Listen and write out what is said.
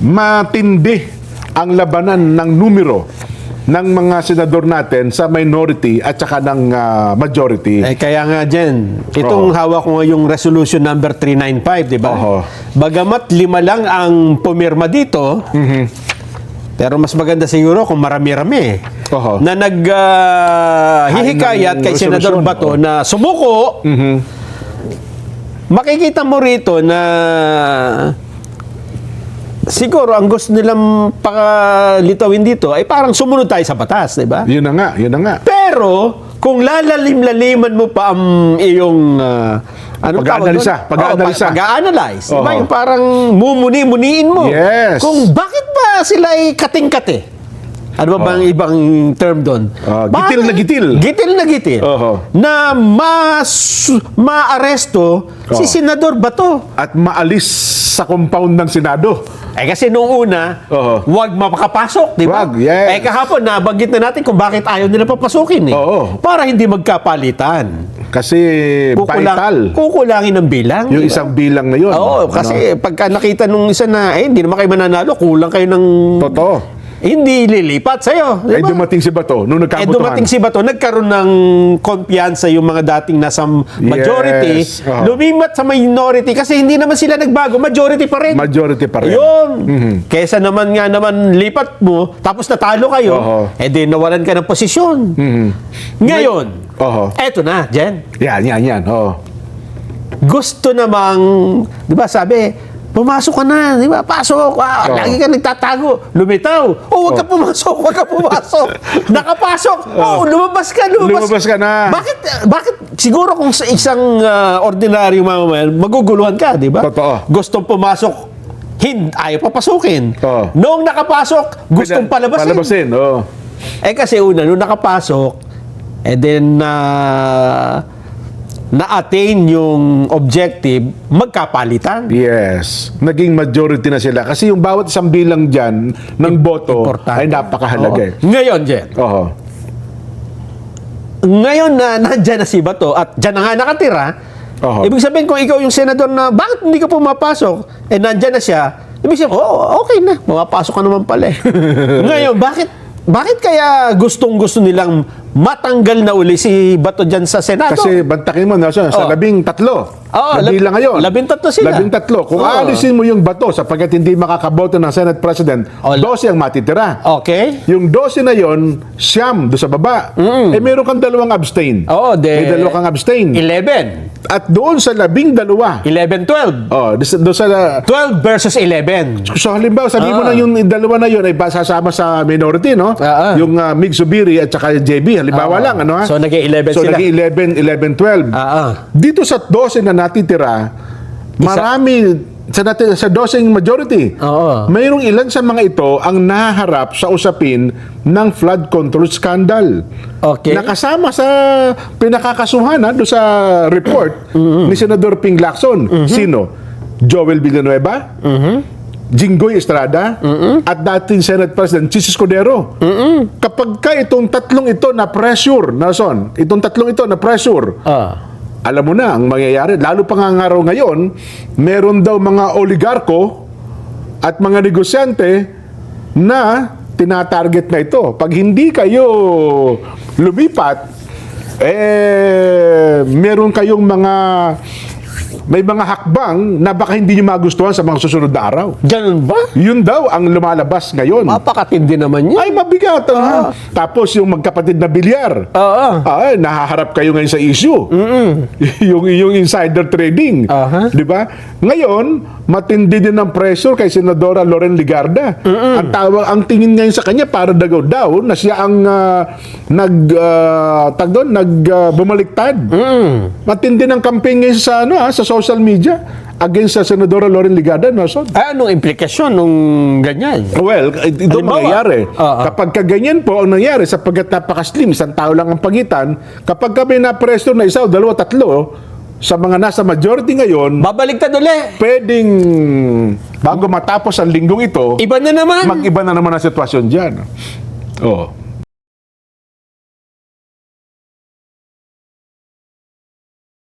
matindi ang labanan ng numero ng mga senador natin sa minority at saka ng majority. Kaya nga dyan, itong hawak ko yung resolution number 395, di ba? Bagamat 5 lang ang pumirma dito, pero mas maganda siguro kung marami-rami na naghihikayat kay Senador Bato na sumuko. Makikita mo rito na siguro ang gusto nilang pakalitawin dito ay parang sumunod tayo sa batas, di ba? Yun na nga, yun na nga. Pero kung lalalim-laliman mo pa ang iyong pag-analyze, diba? Yung parang mumuni-muniin mo. Yes. Kung bakit ba sila ay kating-kate? Ano ba bang ibang term doon? Gitil na gitil. Gitil na gitil. Na maaresto si Senador Bato. At maalis sa compound ng Senado. Kasi nung una, wag mapakapasok, di ba? Wag, yes. Kahapon, nabanggit na natin kung bakit ayaw nila papasukin. Para hindi magkapalitan. Kasi vital. Kukulangin ng bilang. Yung isang bilang na yun. Kasi pagka nakita nung isa na, hindi naman kayo mananalo, kulang kayo ng... Totoo. Hindi lilipat sa'yo. Diba? Dumating si Bato. Nung nagkabutuhan. Dumating si Bato, nagkaroon ng kumpiyansa yung mga dating nasa majority. Yes. Lumimat sa minority kasi hindi naman sila nagbago. Majority pa rin. Majority pa rin. Yun. Kesa naman lipat mo, tapos natalo kayo, di nawalan ka ng posisyon. Ngayon, eto na, Jen. Yan. Gusto namang, di ba sabi, pumasok ka na, di ba? Pasok. Lagi ka nagtatago. Lumitaw. Huwag ka pumasok, huwag ka pumasok. Nakapasok. Lumabas ka. Lumabas ka na. Bakit? Siguro kung sa isang ordinaryong mamamayan, maguguluhan ka, di ba? Totoo. Gustong pumasok, ayaw papasukin. Noong nakapasok, gustong palabasin. Kasi una, noong nakapasok, then na-attain yung objective, magkapalitan. Yes. Naging majority na sila. Kasi yung bawat isang bilang dyan ng boto ay napakahalaga. Ngayon, Jen. Ngayon na nandyan na si Bato at dyan na nga nakatira, ibig sabihin kung ikaw yung senador na bakit hindi ka pumapasok, nandyan na siya, ibig sabihin, okay na, pumapasok ka naman pala. Ngayon, bakit kaya gustong-gusto nilang matanggal na uli si Bato dyan sa Senado? Kasi bantakin mo, sa 13. Nabilang ngayon. 13 sila. 13. Kung aalisin mo yung Bato sapagkat hindi makakaboto ng Senate President, 12 ang matitira. Okay. Yung 12 na yon, siyam doon sa baba. Meron kang 2 abstain. May 2 kang abstain. 11. At doon sa 12. 11-12. Doon sa 12 versus 11. So halimbawa, sabihin mo na yung 2 na yun ay sasama sa minority, no? Yung Mig Zubiri at saka JB, halimbawa lang, ano ha? So naging 11 so sila. naging 11, 12. Dito sa 12 na natitira, marami sa 12 majority. Mayroong ilan sa mga ito ang naharap sa usapin ng flood control scandal. Nakasama sa pinakakasuhan doon sa report ni Senador Ping Lacson. Sino? Joel Villanueva? Jinggoy Estrada at dating Senate President Chis Escudero. Kapag ka itong tatlong ito na pressure, alam mo na ang mangyayari. Lalo pa nga ngaraw ngayon, meron daw mga oligarko at mga negosyante na tinatarget na ito. Pag hindi kayo lumipat, meron kayong may mga hakbang na baka hindi nyo magustuhan sa mga susunod na araw. Ganun ba? Yun daw ang lumalabas ngayon. Mapakatindi naman yun. Ay, mabigat. Tapos yung magkapatid na bilyar. Nahaharap kayo ngayon sa issue. yung insider trading. Di ba? Ngayon, matindi din ang pressure kay Senadora Loren Ligarda. Ang tingin ngayon sa kanya para daw na siya ang bumaliktad. Matindi ng campaign ngayon sa sa social media against sa Senadora Loren Ligarda. Anong implikasyon nung ganyan? Well, ito mangyayari. Kapag kaganyan po ang nangyari sapagkat napaka-slim, isang tao lang ang pagitan, kapag kami na-pressure na isa o 2, 3 sa mga nasa majority ngayon, babaliktad ulit. Pwedeng bago matapos ang linggong ito, iba na naman. mag-iba na naman ang sitwasyon dyan.